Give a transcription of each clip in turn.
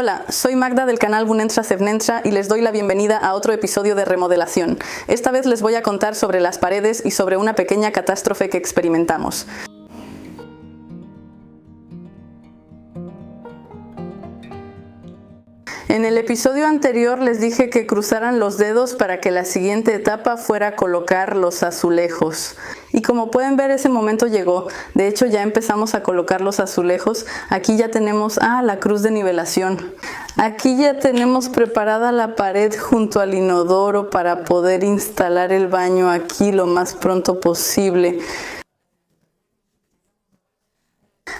Hola, soy Magda del canal Bunentra Sevnentra y les doy la bienvenida a otro episodio de remodelación. Esta vez les voy a contar sobre las paredes y sobre una pequeña catástrofe que experimentamos. En el episodio anterior les dije que cruzaran los dedos para que la siguiente etapa fuera colocar los azulejos. Y como pueden ver, ese momento llegó. De hecho, ya empezamos a colocar los azulejos. Aquí ya tenemos la cruz de nivelación. Aquí ya tenemos preparada la pared junto al inodoro para poder instalar el baño aquí lo más pronto posible.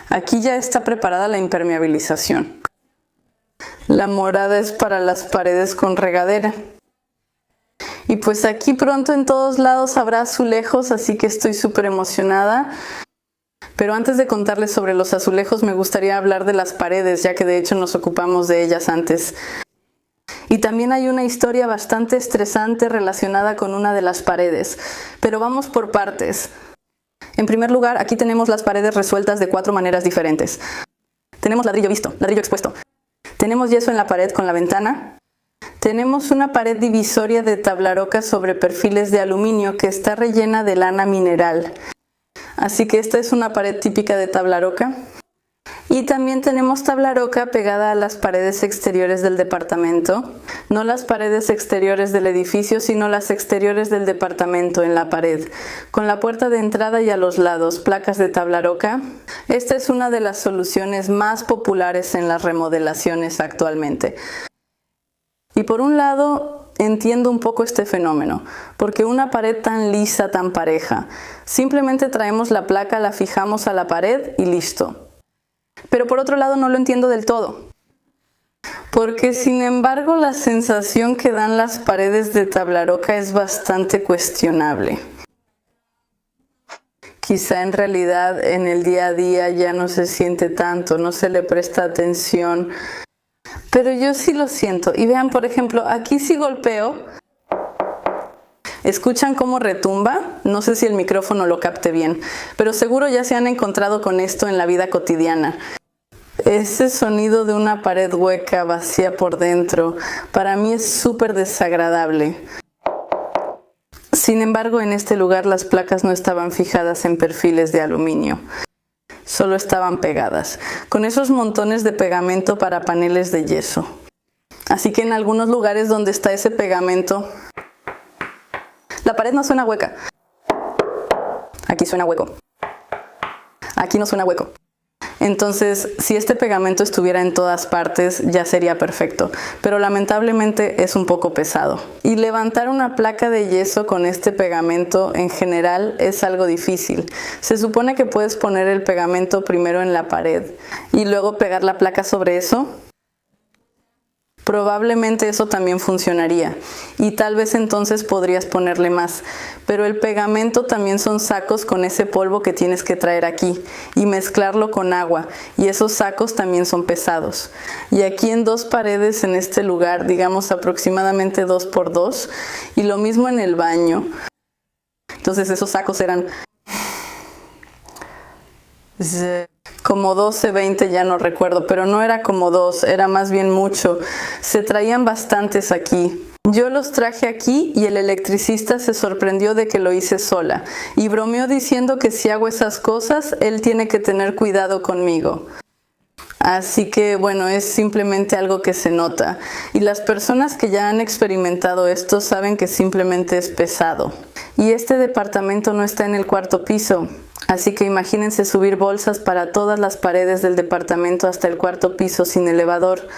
Aquí ya está preparada la impermeabilización. La morada es para las paredes con regadera. Y pues aquí pronto en todos lados habrá azulejos, así que estoy súper emocionada. Pero antes de contarles sobre los azulejos, me gustaría hablar de las paredes, ya que de hecho nos ocupamos de ellas antes. Y también hay una historia bastante estresante relacionada con una de las paredes. Pero vamos por partes. En primer lugar, aquí tenemos las paredes resueltas de 4 maneras diferentes. Tenemos ladrillo visto, ladrillo expuesto. Tenemos yeso en la pared con la ventana. Tenemos una pared divisoria de tablaroca sobre perfiles de aluminio que está rellena de lana mineral. Así que esta es una pared típica de tablaroca. Y también tenemos tablaroca pegada a las paredes exteriores del departamento. No las paredes exteriores del edificio, sino las exteriores del departamento en la pared. Con la puerta de entrada y a los lados, placas de tablaroca. Esta es una de las soluciones más populares en las remodelaciones actualmente. Y por un lado, entiendo un poco este fenómeno, porque una pared tan lisa, tan pareja, simplemente traemos la placa, la fijamos a la pared y listo. Pero por otro lado no lo entiendo del todo, porque sin embargo la sensación que dan las paredes de tablaroca es bastante cuestionable. Quizá en realidad en el día a día ya no se siente tanto, no se le presta atención, pero yo sí lo siento. Y vean, por ejemplo, aquí si golpeo, ¿escuchan cómo retumba? No sé si el micrófono lo capte bien, pero seguro ya se han encontrado con esto en la vida cotidiana. Ese sonido de una pared hueca, vacía por dentro, para mí es súper desagradable. Sin embargo, en este lugar las placas no estaban fijadas en perfiles de aluminio. Solo estaban pegadas, con esos montones de pegamento para paneles de yeso. Así que en algunos lugares donde está ese pegamento, la pared no suena hueca. Aquí suena hueco. Aquí no suena hueco. Entonces, si este pegamento estuviera en todas partes, ya sería perfecto. Pero lamentablemente es un poco pesado. Y levantar una placa de yeso con este pegamento en general es algo difícil. Se supone que puedes poner el pegamento primero en la pared y luego pegar la placa sobre eso. Probablemente eso también funcionaría y tal vez entonces podrías ponerle más, pero el pegamento también son sacos con ese polvo que tienes que traer aquí y mezclarlo con agua, y esos sacos también son pesados. Y aquí en 2 paredes en este lugar, digamos aproximadamente 2 por 2, y lo mismo en el baño. Entonces esos sacos eran como 12, 20, ya no recuerdo, pero no era como 2, era más bien mucho. Se traían bastantes aquí. Yo los traje aquí y el electricista se sorprendió de que lo hice sola y bromeó diciendo que si hago esas cosas, él tiene que tener cuidado conmigo. Así que bueno, es simplemente algo que se nota. Y las personas que ya han experimentado esto saben que simplemente es pesado. Y este departamento no está en el 4º piso. Así que imagínense subir bolsas para todas las paredes del departamento hasta el 4º piso sin elevador.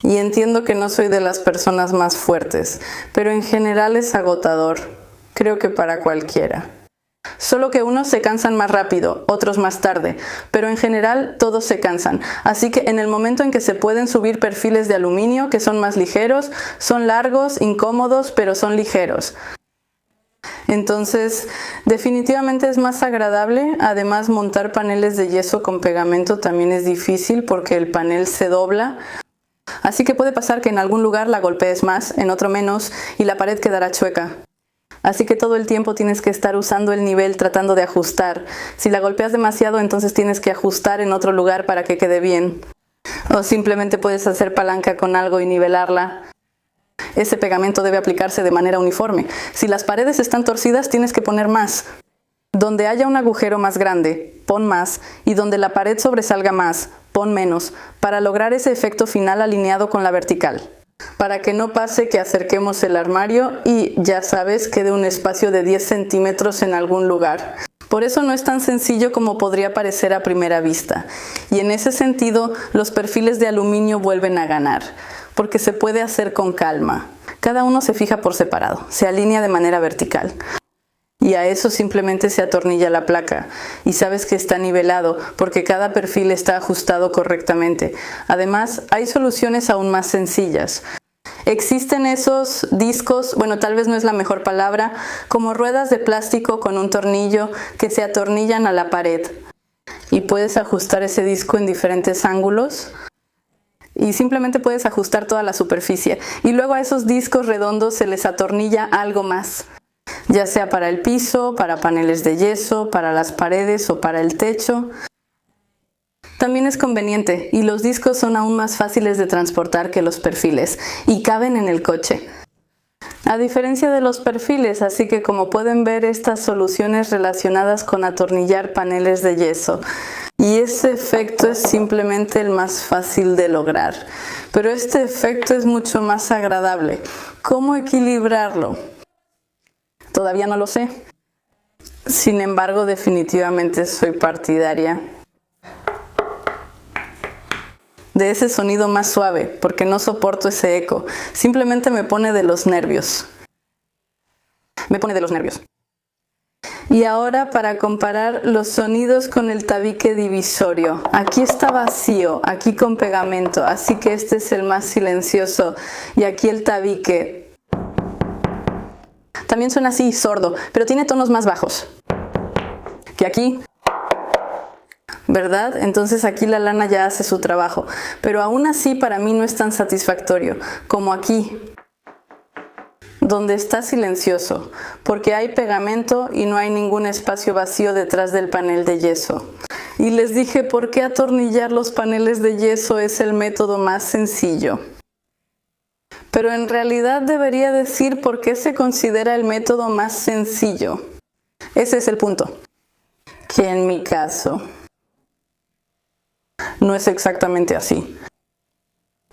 Y entiendo que no soy de las personas más fuertes, pero en general es agotador. Creo que para cualquiera. Solo que unos se cansan más rápido, otros más tarde, pero en general todos se cansan. Así que en el momento en que se pueden subir perfiles de aluminio que son más ligeros, son largos, incómodos, pero son ligeros. Entonces, definitivamente es más agradable. Además, montar paneles de yeso con pegamento también es difícil porque el panel se dobla. Así que puede pasar que en algún lugar la golpees más, en otro menos, y la pared quedará chueca. Así que todo el tiempo tienes que estar usando el nivel tratando de ajustar. Si la golpeas demasiado, entonces tienes que ajustar en otro lugar para que quede bien. O simplemente puedes hacer palanca con algo y nivelarla. Ese pegamento debe aplicarse de manera uniforme. Si las paredes están torcidas, tienes que poner más. Donde haya un agujero más grande, pon más, y donde la pared sobresalga más, pon menos, para lograr ese efecto final alineado con la vertical. Para que no pase que acerquemos el armario y, ya sabes, quede un espacio de 10 centímetros en algún lugar. Por eso no es tan sencillo como podría parecer a primera vista. Y en ese sentido, los perfiles de aluminio vuelven a ganar, porque se puede hacer con calma. Cada uno se fija por separado, se alinea de manera vertical. Y a eso simplemente se atornilla la placa. Y sabes que está nivelado porque cada perfil está ajustado correctamente. Además, hay soluciones aún más sencillas. Existen esos discos, bueno, tal vez no es la mejor palabra, como ruedas de plástico con un tornillo que se atornillan a la pared. Y puedes ajustar ese disco en diferentes ángulos. Y simplemente puedes ajustar toda la superficie. Y luego a esos discos redondos se les atornilla algo más. Ya sea para el piso, para paneles de yeso, para las paredes o para el techo. También es conveniente y los discos son aún más fáciles de transportar que los perfiles y caben en el coche. A diferencia de los perfiles, así que como pueden ver, estas soluciones relacionadas con atornillar paneles de yeso. Y ese efecto es simplemente el más fácil de lograr. Pero este efecto es mucho más agradable. ¿Cómo equilibrarlo? Todavía no lo sé. Sin embargo, definitivamente soy partidaria de ese sonido más suave, porque no soporto ese eco. Simplemente me pone de los nervios. Me pone de los nervios. Y ahora para comparar los sonidos con el tabique divisorio. Aquí está vacío, aquí con pegamento, así que este es el más silencioso. Y aquí el tabique. También suena así, sordo, pero tiene tonos más bajos que aquí, ¿verdad? Entonces aquí la lana ya hace su trabajo, pero aún así para mí no es tan satisfactorio como aquí, donde está silencioso, porque hay pegamento y no hay ningún espacio vacío detrás del panel de yeso. Y les dije por qué atornillar los paneles de yeso es el método más sencillo. Pero en realidad debería decir por qué se considera el método más sencillo. Ese es el punto. Que en mi caso no es exactamente así.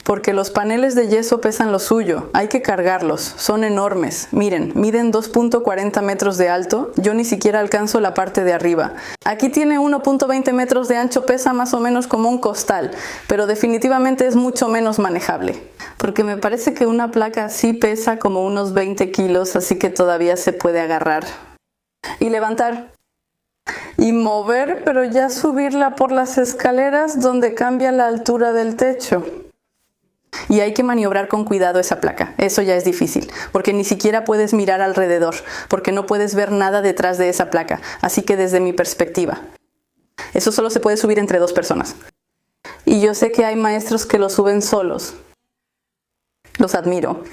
Porque los paneles de yeso pesan lo suyo, hay que cargarlos, son enormes. Miren, miden 2.40 metros de alto, yo ni siquiera alcanzo la parte de arriba. Aquí tiene 1.20 metros de ancho, pesa más o menos como un costal, pero definitivamente es mucho menos manejable. Porque me parece que una placa así pesa como unos 20 kilos, así que todavía se puede agarrar. Y levantar. Y mover, pero ya subirla por las escaleras donde cambia la altura del techo. Y hay que maniobrar con cuidado esa placa, eso ya es difícil, porque ni siquiera puedes mirar alrededor, porque no puedes ver nada detrás de esa placa, así que desde mi perspectiva, eso solo se puede subir entre dos personas. Y yo sé que hay maestros que lo suben solos, los admiro,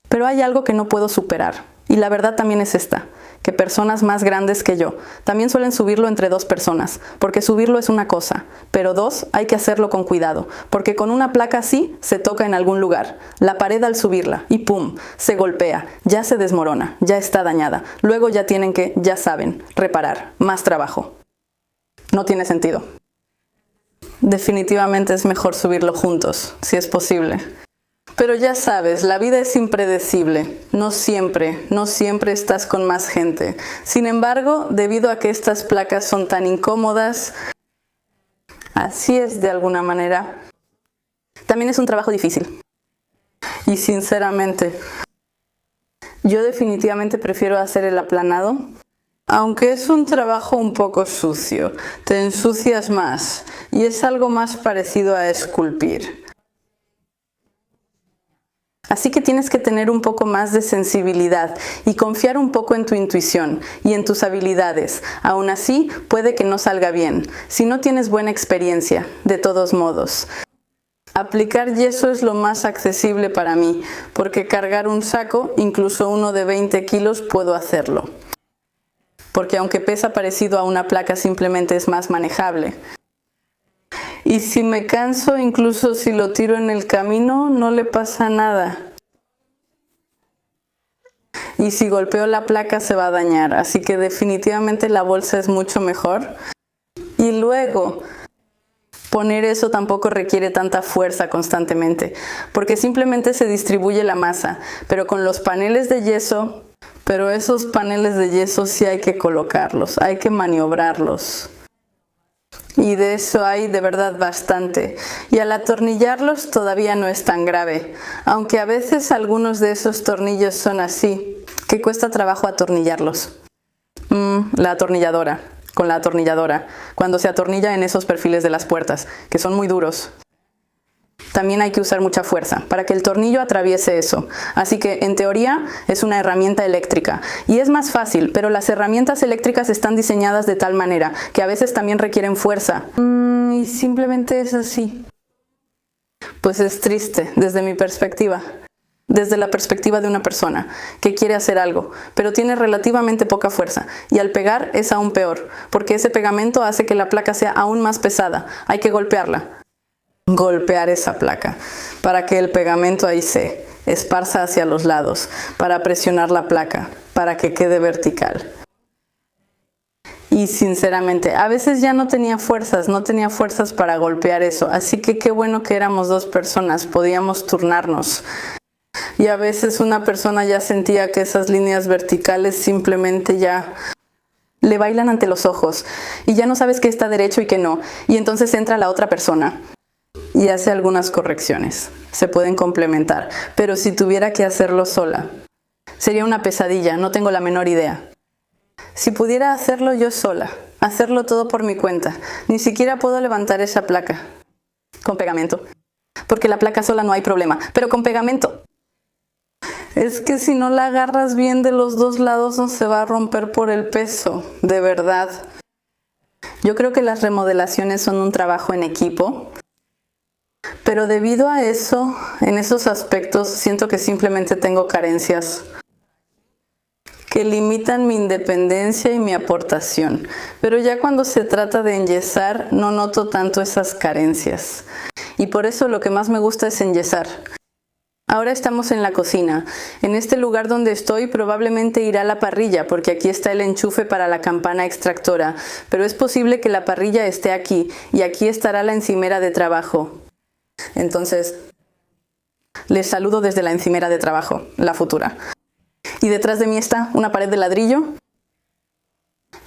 pero hay algo que no puedo superar, y la verdad también es esta, que personas más grandes que yo también suelen subirlo entre dos personas, porque subirlo es una cosa, pero dos hay que hacerlo con cuidado, porque con una placa así se toca en algún lugar, la pared al subirla y ¡pum!, se golpea, ya se desmorona, ya está dañada, luego ya tienen que, ya saben, reparar, más trabajo. No tiene sentido. Definitivamente es mejor subirlo juntos, si es posible. Pero ya sabes, la vida es impredecible, no siempre estás con más gente. Sin embargo, debido a que estas placas son tan incómodas, así es de alguna manera, también es un trabajo difícil. Y sinceramente, yo definitivamente prefiero hacer el aplanado, aunque es un trabajo un poco sucio, te ensucias más y es algo más parecido a esculpir. Así que tienes que tener un poco más de sensibilidad y confiar un poco en tu intuición y en tus habilidades. Aún así, puede que no salga bien, si no tienes buena experiencia, de todos modos. Aplicar yeso es lo más accesible para mí, porque cargar un saco, incluso uno de 20 kilos, puedo hacerlo. Porque aunque pesa parecido a una placa, simplemente es más manejable. Y si me canso, incluso si lo tiro en el camino, no le pasa nada. Y si golpeo la placa se va a dañar, así que definitivamente la bolsa es mucho mejor. Y luego, poner eso tampoco requiere tanta fuerza constantemente, porque simplemente se distribuye la masa, pero con los paneles de yeso, esos paneles de yeso sí hay que colocarlos, hay que maniobrarlos. Y de eso hay de verdad bastante. Y al atornillarlos todavía no es tan grave, aunque a veces algunos de esos tornillos son así, que cuesta trabajo atornillarlos. La atornilladora, con la atornilladora, cuando se atornilla en esos perfiles de las puertas, que son muy duros. También hay que usar mucha fuerza para que el tornillo atraviese eso. Así que, en teoría, es una herramienta eléctrica. Y es más fácil, pero las herramientas eléctricas están diseñadas de tal manera que a veces también requieren fuerza. Y simplemente es así. Pues es triste, desde mi perspectiva. Desde la perspectiva de una persona que quiere hacer algo, pero tiene relativamente poca fuerza. Y al pegar es aún peor, porque ese pegamento hace que la placa sea aún más pesada. Hay que golpearla. Golpear esa placa para que el pegamento ahí se esparza hacia los lados, para presionar la placa, para que quede vertical. Y sinceramente, a veces ya no tenía fuerzas para golpear eso, así que qué bueno que éramos dos personas, podíamos turnarnos. Y a veces una persona ya sentía que esas líneas verticales simplemente ya le bailan ante los ojos y ya no sabes qué está derecho y qué no, y entonces entra la otra persona y hace algunas correcciones. Se pueden complementar, pero si tuviera que hacerlo sola, sería una pesadilla, no tengo la menor idea. Si pudiera hacerlo yo sola, hacerlo todo por mi cuenta, ni siquiera puedo levantar esa placa. Con pegamento. Porque la placa sola no hay problema, pero con pegamento. Es que si no la agarras bien de los dos lados no se va a romper por el peso, de verdad. Yo creo que las remodelaciones son un trabajo en equipo. Pero debido a eso, en esos aspectos, siento que simplemente tengo carencias que limitan mi independencia y mi aportación. Pero ya cuando se trata de enyesar, no noto tanto esas carencias. Y por eso lo que más me gusta es enyesar. Ahora estamos en la cocina. En este lugar donde estoy probablemente irá la parrilla, porque aquí está el enchufe para la campana extractora. Pero es posible que la parrilla esté aquí, y aquí estará la encimera de trabajo. Entonces, les saludo desde la encimera de trabajo, la futura. Y detrás de mí está una pared de ladrillo.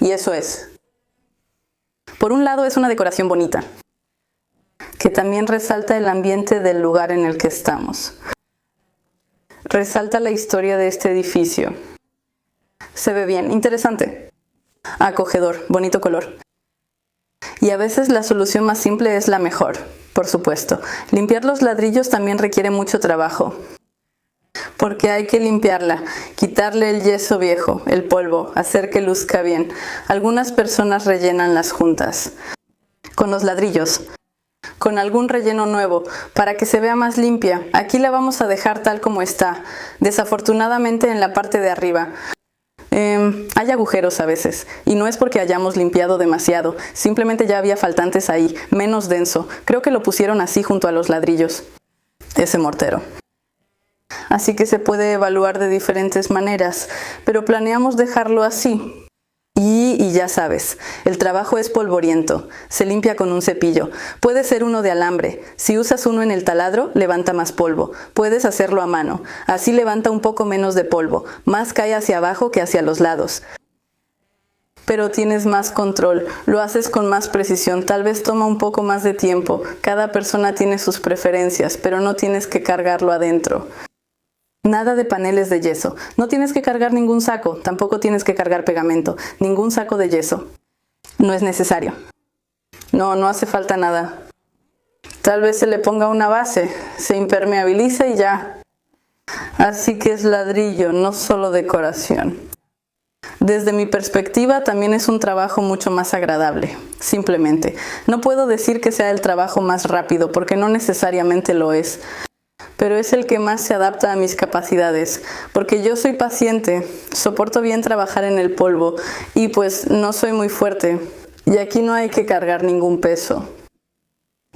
Y eso es. Por un lado es una decoración bonita, que también resalta el ambiente del lugar en el que estamos. Resalta la historia de este edificio. Se ve bien, interesante. Acogedor, bonito color. Y a veces la solución más simple es la mejor, por supuesto. Limpiar los ladrillos también requiere mucho trabajo. Porque hay que limpiarla, quitarle el yeso viejo, el polvo, hacer que luzca bien. Algunas personas rellenan las juntas con los ladrillos, con algún relleno nuevo, para que se vea más limpia. Aquí la vamos a dejar tal como está, desafortunadamente en la parte de arriba. Hay agujeros a veces, y no es porque hayamos limpiado demasiado, simplemente ya había faltantes ahí, menos denso. Creo que lo pusieron así junto a los ladrillos, ese mortero. Así que se puede evaluar de diferentes maneras, pero planeamos dejarlo así. Y ya sabes, el trabajo es polvoriento, se limpia con un cepillo. Puede ser uno de alambre, si usas uno en el taladro, levanta más polvo. Puedes hacerlo a mano, así levanta un poco menos de polvo, más cae hacia abajo que hacia los lados. Pero tienes más control, lo haces con más precisión, tal vez toma un poco más de tiempo. Cada persona tiene sus preferencias, pero no tienes que cargarlo adentro. Nada de paneles de yeso. No tienes que cargar ningún saco, tampoco tienes que cargar pegamento, ningún saco de yeso. No es necesario. No hace falta nada. Tal vez se le ponga una base, se impermeabiliza y ya. Así que es ladrillo, no solo decoración. Desde mi perspectiva también es un trabajo mucho más agradable, simplemente. No puedo decir que sea el trabajo más rápido, porque no necesariamente lo es. Pero es el que más se adapta a mis capacidades, porque yo soy paciente, soporto bien trabajar en el polvo y pues no soy muy fuerte, y aquí no hay que cargar ningún peso.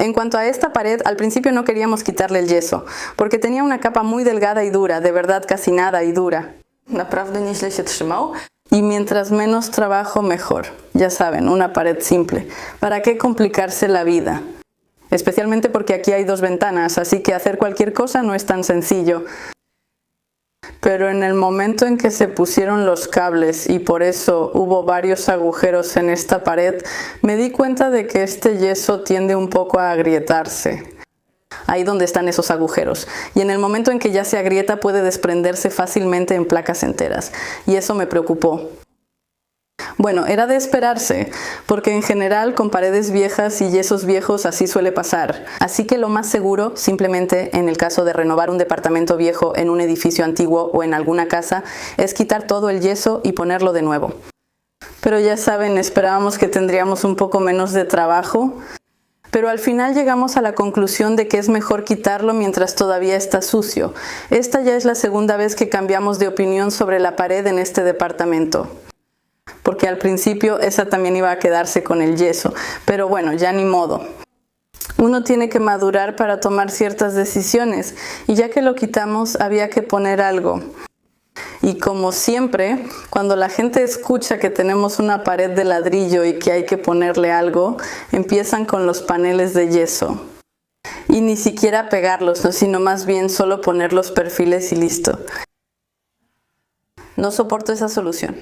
En cuanto a esta pared, al principio no queríamos quitarle el yeso, porque tenía una capa muy delgada y dura, de verdad casi nada y dura. Naprawdę nieźle się trzymał. Y mientras menos trabajo, mejor. Ya saben, una pared simple. ¿Para qué complicarse la vida? Especialmente porque aquí hay 2 ventanas, así que hacer cualquier cosa no es tan sencillo. Pero en el momento en que se pusieron los cables y por eso hubo varios agujeros en esta pared, me di cuenta de que este yeso tiende un poco a agrietarse. Ahí donde están esos agujeros. Y en el momento en que ya se agrieta puede desprenderse fácilmente en placas enteras. Y eso me preocupó. Bueno, era de esperarse, porque en general con paredes viejas y yesos viejos así suele pasar. Así que lo más seguro, simplemente en el caso de renovar un departamento viejo en un edificio antiguo o en alguna casa, es quitar todo el yeso y ponerlo de nuevo. Pero ya saben, esperábamos que tendríamos un poco menos de trabajo. Pero al final llegamos a la conclusión de que es mejor quitarlo mientras todavía está sucio. Esta ya es la segunda vez que cambiamos de opinión sobre la pared en este departamento. Porque al principio esa también iba a quedarse con el yeso. Pero bueno, ya ni modo. Uno tiene que madurar para tomar ciertas decisiones. Y ya que lo quitamos, había que poner algo. Y como siempre, cuando la gente escucha que tenemos una pared de ladrillo y que hay que ponerle algo, empiezan con los paneles de yeso. Y ni siquiera pegarlos, ¿no? Sino más bien solo poner los perfiles y listo. No soporto esa solución.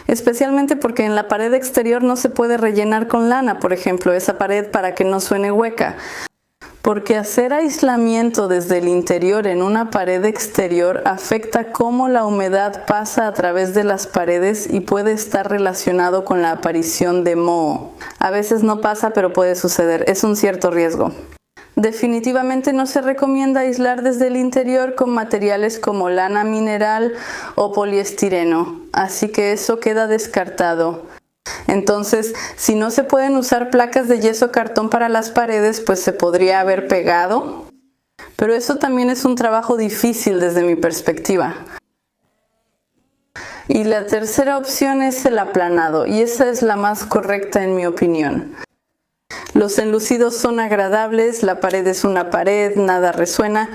Especialmente porque en la pared exterior no se puede rellenar con lana, por ejemplo, esa pared para que no suene hueca. Porque hacer aislamiento desde el interior en una pared exterior afecta cómo la humedad pasa a través de las paredes y puede estar relacionado con la aparición de moho. A veces no pasa, pero puede suceder. Es un cierto riesgo. Definitivamente no se recomienda aislar desde el interior con materiales como lana mineral o poliestireno, así que eso queda descartado. Entonces, si no se pueden usar placas de yeso cartón para las paredes, pues se podría haber pegado. Pero eso también es un trabajo difícil desde mi perspectiva. Y la tercera opción es el aplanado, y esa es la más correcta en mi opinión. Los enlucidos son agradables, la pared es una pared, nada resuena.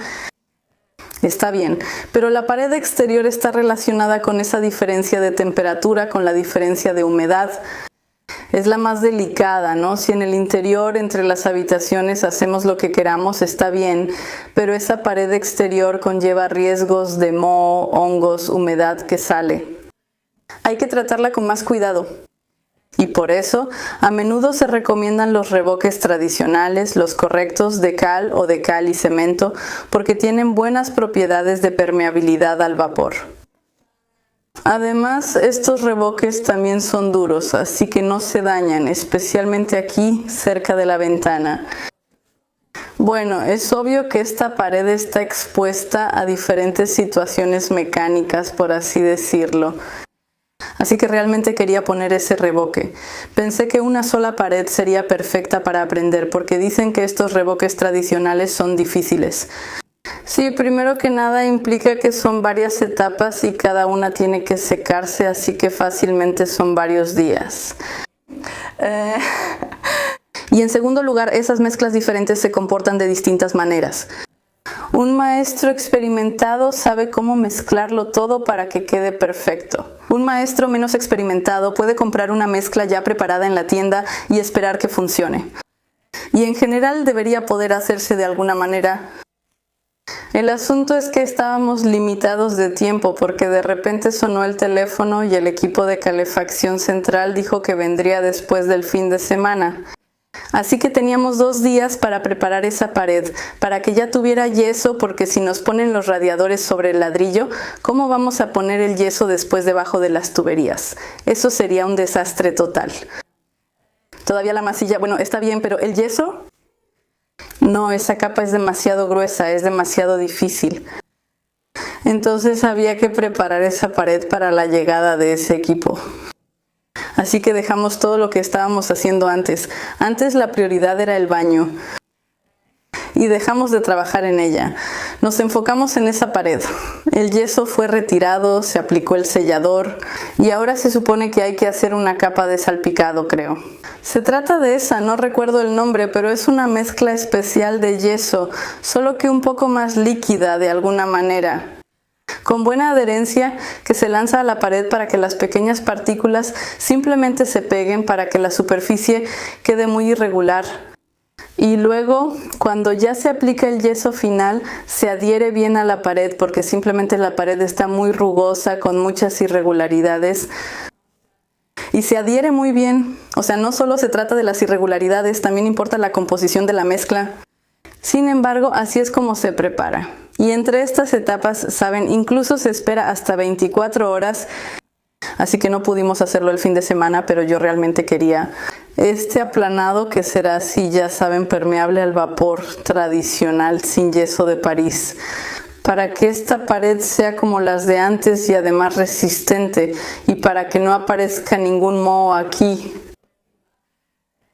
Está bien, pero la pared exterior está relacionada con esa diferencia de temperatura, con la diferencia de humedad. Es la más delicada, ¿no? Si en el interior, entre las habitaciones, hacemos lo que queramos, está bien, pero esa pared exterior conlleva riesgos de moho, hongos, humedad que sale. Hay que tratarla con más cuidado. Y por eso, a menudo se recomiendan los revoques tradicionales, los correctos de cal o de cal y cemento, porque tienen buenas propiedades de permeabilidad al vapor. Además, estos revoques también son duros, así que no se dañan, especialmente aquí, cerca de la ventana. Bueno, es obvio que esta pared está expuesta a diferentes situaciones mecánicas, por así decirlo. Así que realmente quería poner ese revoque. Pensé que una sola pared sería perfecta para aprender, porque dicen que estos revoques tradicionales son difíciles. Sí, primero que nada implica que son varias etapas y cada una tiene que secarse, así que fácilmente son varios días. Y en segundo lugar, esas mezclas diferentes se comportan de distintas maneras. Un maestro experimentado sabe cómo mezclarlo todo para que quede perfecto. Un maestro menos experimentado puede comprar una mezcla ya preparada en la tienda y esperar que funcione. Y en general debería poder hacerse de alguna manera. El asunto es que estábamos limitados de tiempo porque de repente sonó el teléfono y el equipo de calefacción central dijo que vendría después del fin de semana. Así que teníamos 2 días para preparar esa pared, para que ya tuviera yeso, porque si nos ponen los radiadores sobre el ladrillo, ¿cómo vamos a poner el yeso después debajo de las tuberías? Eso sería un desastre total. Todavía la masilla, bueno, está bien, pero ¿el yeso? No, esa capa es demasiado gruesa, es demasiado difícil. Entonces había que preparar esa pared para la llegada de ese equipo. Así que dejamos todo lo que estábamos haciendo antes. Antes la prioridad era el baño. y dejamos de trabajar en ella. Nos enfocamos en esa pared. El yeso fue retirado, se aplicó el sellador y ahora se supone que hay que hacer una capa de salpicado, creo. Se trata de esa, no recuerdo el nombre, pero es una mezcla especial de yeso, solo que un poco más líquida de alguna manera, con buena adherencia, que se lanza a la pared para que las pequeñas partículas simplemente se peguen para que la superficie quede muy irregular. Y luego, cuando ya se aplica el yeso final, se adhiere bien a la pared porque simplemente la pared está muy rugosa, con muchas irregularidades. Y se adhiere muy bien, o sea, no solo se trata de las irregularidades, también importa la composición de la mezcla. Sin embargo, así es como se prepara. Y entre estas etapas, saben, incluso se espera hasta 24 horas, así que no pudimos hacerlo el fin de semana, pero yo realmente quería este aplanado que será así, ya saben, permeable al vapor tradicional sin yeso de París, para que esta pared sea como las de antes y además resistente, y para que no aparezca ningún moho aquí.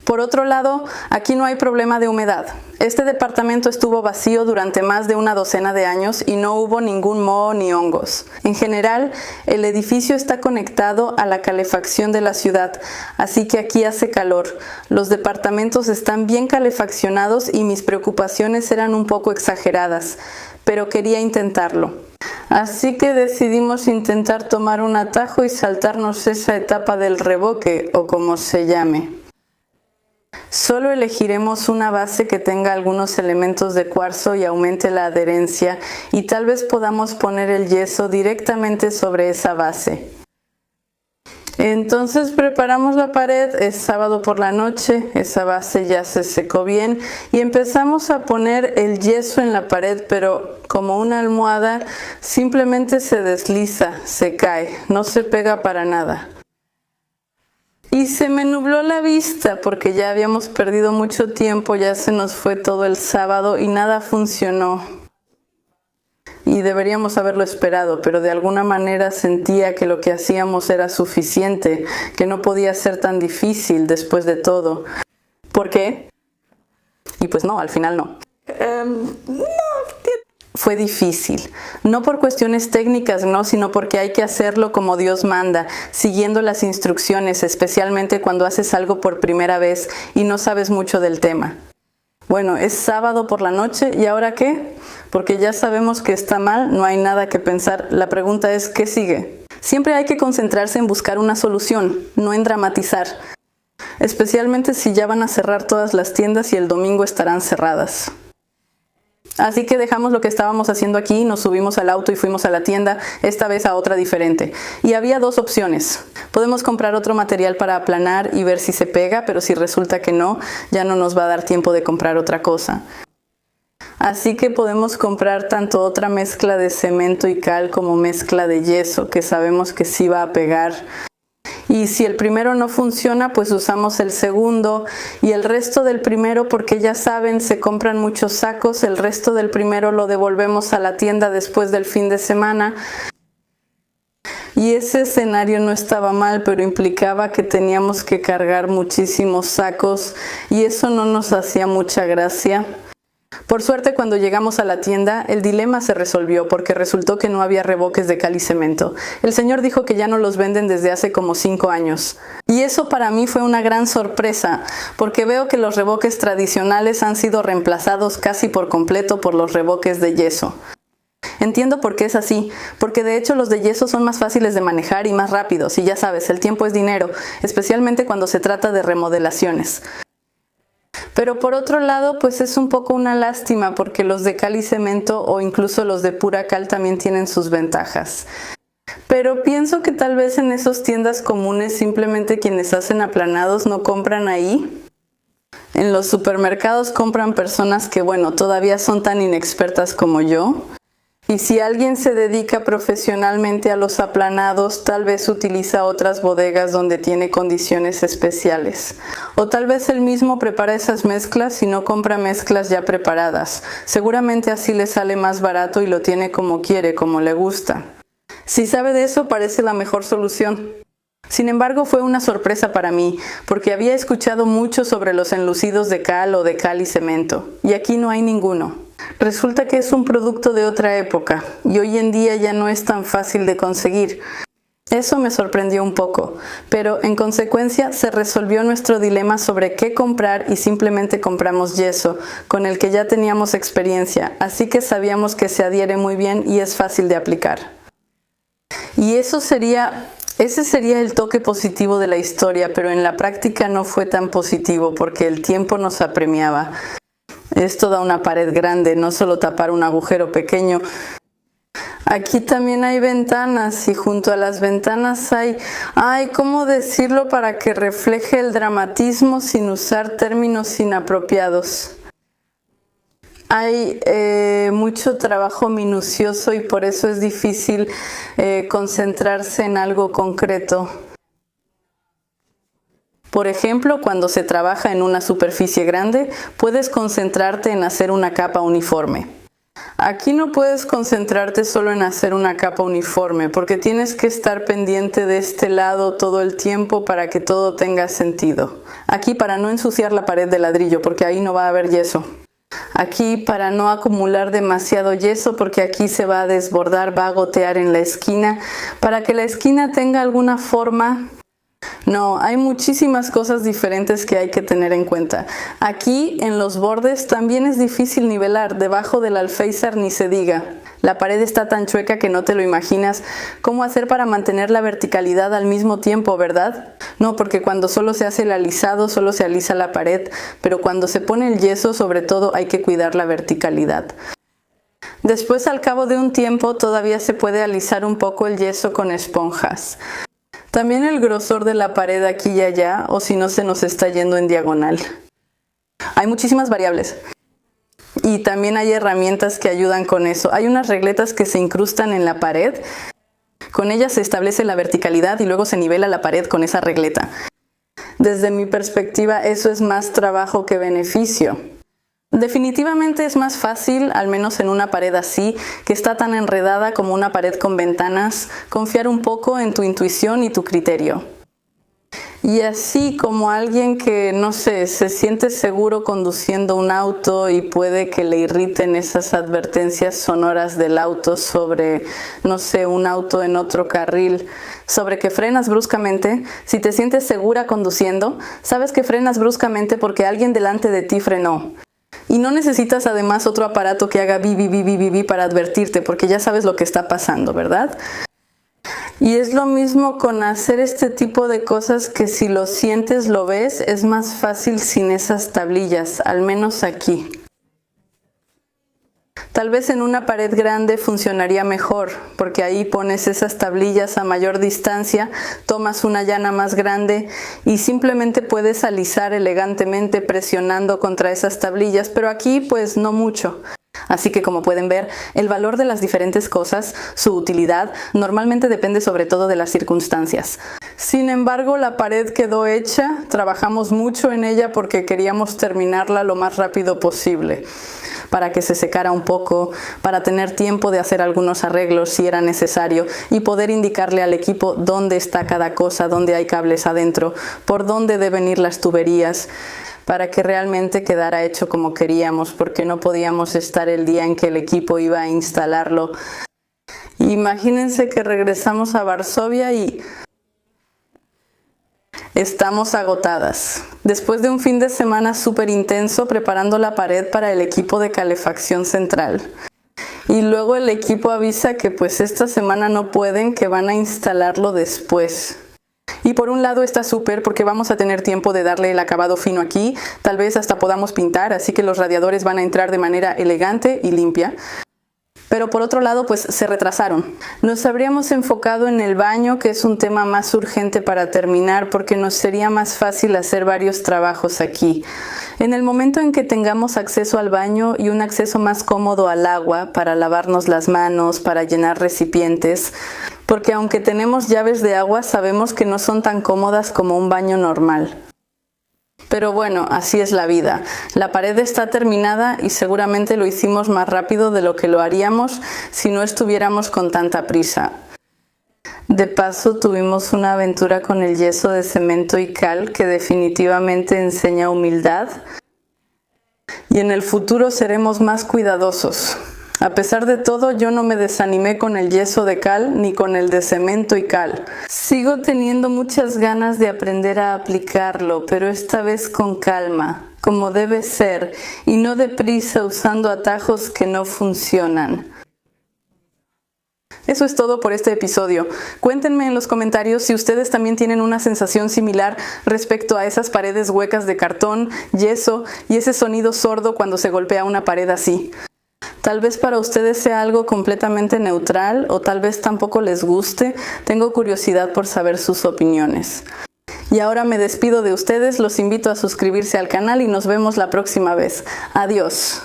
Por otro lado, aquí no hay problema de humedad. Este departamento estuvo vacío durante más de una docena de años y no hubo ningún moho ni hongos. En general, el edificio está conectado a la calefacción de la ciudad, así que aquí hace calor. Los departamentos están bien calefaccionados y mis preocupaciones eran un poco exageradas, pero quería intentarlo. Así que decidimos intentar tomar un atajo y saltarnos esa etapa del revoque, o como se llame. Solo elegiremos una base que tenga algunos elementos de cuarzo y aumente la adherencia, y tal vez podamos poner el yeso directamente sobre esa base. Entonces preparamos la pared, es sábado por la noche, esa base ya se secó bien y empezamos a poner el yeso en la pared, pero como una almohada simplemente se desliza, se cae, no se pega para nada. Y se me nubló la vista porque ya habíamos perdido mucho tiempo, ya se nos fue todo el sábado y nada funcionó. Y deberíamos haberlo esperado, pero de alguna manera sentía que lo que hacíamos era suficiente, que no podía ser tan difícil después de todo. ¿Por qué? Y pues no, al final no. Fue difícil, no por cuestiones técnicas, no, sino porque hay que hacerlo como Dios manda, siguiendo las instrucciones, especialmente cuando haces algo por primera vez y no sabes mucho del tema. Bueno, es sábado por la noche, ¿y ahora qué? Porque ya sabemos que está mal, no hay nada que pensar. La pregunta es, ¿qué sigue? Siempre hay que concentrarse en buscar una solución, no en dramatizar. Especialmente si ya van a cerrar todas las tiendas y el domingo estarán cerradas. Así que dejamos lo que estábamos haciendo aquí, nos subimos al auto y fuimos a la tienda, esta vez a otra diferente. Y había dos opciones. Podemos comprar otro material para aplanar y ver si se pega, pero si resulta que no, ya no nos va a dar tiempo de comprar otra cosa. Así que podemos comprar tanto otra mezcla de cemento y cal como mezcla de yeso, que sabemos que sí va a pegar. Y si el primero no funciona, pues usamos el segundo y el resto del primero, porque ya saben, se compran muchos sacos, el resto del primero lo devolvemos a la tienda después del fin de semana. Y ese escenario no estaba mal, pero implicaba que teníamos que cargar muchísimos sacos y eso no nos hacía mucha gracia. Por suerte, cuando llegamos a la tienda, el dilema se resolvió porque resultó que no había revoques de cal y cemento. El señor dijo que ya no los venden desde hace como 5 años. Y eso para mí fue una gran sorpresa, porque veo que los revoques tradicionales han sido reemplazados casi por completo por los revoques de yeso. Entiendo por qué es así, porque de hecho los de yeso son más fáciles de manejar y más rápidos, y ya sabes, el tiempo es dinero, especialmente cuando se trata de remodelaciones. Pero por otro lado, pues es un poco una lástima porque los de cal y cemento o incluso los de pura cal también tienen sus ventajas. Pero pienso que tal vez en esas tiendas comunes simplemente quienes hacen aplanados no compran ahí. En los supermercados compran personas que, bueno, todavía son tan inexpertas como yo. Y si alguien se dedica profesionalmente a los aplanados, tal vez utiliza otras bodegas donde tiene condiciones especiales. O tal vez él mismo prepara esas mezclas y no compra mezclas ya preparadas. Seguramente así le sale más barato y lo tiene como quiere, como le gusta. Si sabe de eso, parece la mejor solución. Sin embargo, fue una sorpresa para mí, porque había escuchado mucho sobre los enlucidos de cal o de cal y cemento, y aquí no hay ninguno. Resulta que es un producto de otra época, y hoy en día ya no es tan fácil de conseguir. Eso me sorprendió un poco, pero en consecuencia se resolvió nuestro dilema sobre qué comprar y simplemente compramos yeso, con el que ya teníamos experiencia, así que sabíamos que se adhiere muy bien y es fácil de aplicar. Y ese sería el toque positivo de la historia, pero en la práctica no fue tan positivo porque el tiempo nos apremiaba. Es toda una pared grande, no solo tapar un agujero pequeño. Aquí también hay ventanas y junto a las ventanas ¿cómo decirlo para que refleje el dramatismo sin usar términos inapropiados? Hay mucho trabajo minucioso y por eso es difícil concentrarse en algo concreto. Por ejemplo, cuando se trabaja en una superficie grande, puedes concentrarte en hacer una capa uniforme. Aquí no puedes concentrarte solo en hacer una capa uniforme, porque tienes que estar pendiente de este lado todo el tiempo para que todo tenga sentido. Aquí para no ensuciar la pared de ladrillo, porque ahí no va a haber yeso. Aquí para no acumular demasiado yeso, porque aquí se va a desbordar, va a gotear en la esquina, para que la esquina tenga alguna forma. No, hay muchísimas cosas diferentes que hay que tener en cuenta. Aquí en los bordes también es difícil nivelar, debajo del alféizar ni se diga. La pared está tan chueca que no te lo imaginas cómo hacer para mantener la verticalidad al mismo tiempo, ¿verdad? No, porque cuando solo se hace el alisado, solo se alisa la pared, pero cuando se pone el yeso, sobre todo, hay que cuidar la verticalidad. Después, al cabo de un tiempo, todavía se puede alisar un poco el yeso con esponjas. También el grosor de la pared aquí y allá, o si no se nos está yendo en diagonal. Hay muchísimas variables. Y también hay herramientas que ayudan con eso. Hay unas regletas que se incrustan en la pared. Con ellas se establece la verticalidad y luego se nivela la pared con esa regleta. Desde mi perspectiva, eso es más trabajo que beneficio. Definitivamente es más fácil, al menos en una pared así, que está tan enredada como una pared con ventanas, confiar un poco en tu intuición y tu criterio. Y así como alguien que, no sé, se siente seguro conduciendo un auto y puede que le irriten esas advertencias sonoras del auto sobre, no sé, un auto en otro carril, sobre que frenas bruscamente. Si te sientes segura conduciendo, sabes que frenas bruscamente porque alguien delante de ti frenó. Y no necesitas además otro aparato que haga bi, bi, bi, bi, bi, bi para advertirte, porque ya sabes lo que está pasando, ¿verdad? Y es lo mismo con hacer este tipo de cosas que si lo sientes, lo ves, es más fácil sin esas tablillas, al menos aquí. Tal vez en una pared grande funcionaría mejor, porque ahí pones esas tablillas a mayor distancia, tomas una llana más grande y simplemente puedes alisar elegantemente presionando contra esas tablillas, pero aquí pues no mucho. Así que como pueden ver, el valor de las diferentes cosas, su utilidad, normalmente depende sobre todo de las circunstancias. Sin embargo, la pared quedó hecha, trabajamos mucho en ella porque queríamos terminarla lo más rápido posible, para que se secara un poco, para tener tiempo de hacer algunos arreglos si era necesario y poder indicarle al equipo dónde está cada cosa, dónde hay cables adentro, por dónde deben ir las tuberías, para que realmente quedara hecho como queríamos, porque no podíamos estar el día en que el equipo iba a instalarlo. Imagínense que regresamos a Varsovia y estamos agotadas. Después de un fin de semana súper intenso preparando la pared para el equipo de calefacción central. Y luego el equipo avisa que pues esta semana no pueden, que van a instalarlo después. Y por un lado está súper porque vamos a tener tiempo de darle el acabado fino aquí, tal vez hasta podamos pintar, así que los radiadores van a entrar de manera elegante y limpia. Pero por otro lado, pues se retrasaron. Nos habríamos enfocado en el baño, que es un tema más urgente para terminar, porque nos sería más fácil hacer varios trabajos aquí. En el momento en que tengamos acceso al baño y un acceso más cómodo al agua para lavarnos las manos, para llenar recipientes, porque aunque tenemos llaves de agua, sabemos que no son tan cómodas como un baño normal. Pero bueno, así es la vida. La pared está terminada y seguramente lo hicimos más rápido de lo que lo haríamos si no estuviéramos con tanta prisa. De paso, tuvimos una aventura con el yeso de cemento y cal que definitivamente enseña humildad. Y en el futuro seremos más cuidadosos. A pesar de todo, yo no me desanimé con el yeso de cal ni con el de cemento y cal. Sigo teniendo muchas ganas de aprender a aplicarlo, pero esta vez con calma, como debe ser, y no deprisa usando atajos que no funcionan. Eso es todo por este episodio. Cuéntenme en los comentarios si ustedes también tienen una sensación similar respecto a esas paredes huecas de cartón, yeso y ese sonido sordo cuando se golpea una pared así. Tal vez para ustedes sea algo completamente neutral o tal vez tampoco les guste. Tengo curiosidad por saber sus opiniones. Y ahora me despido de ustedes, los invito a suscribirse al canal y nos vemos la próxima vez. Adiós.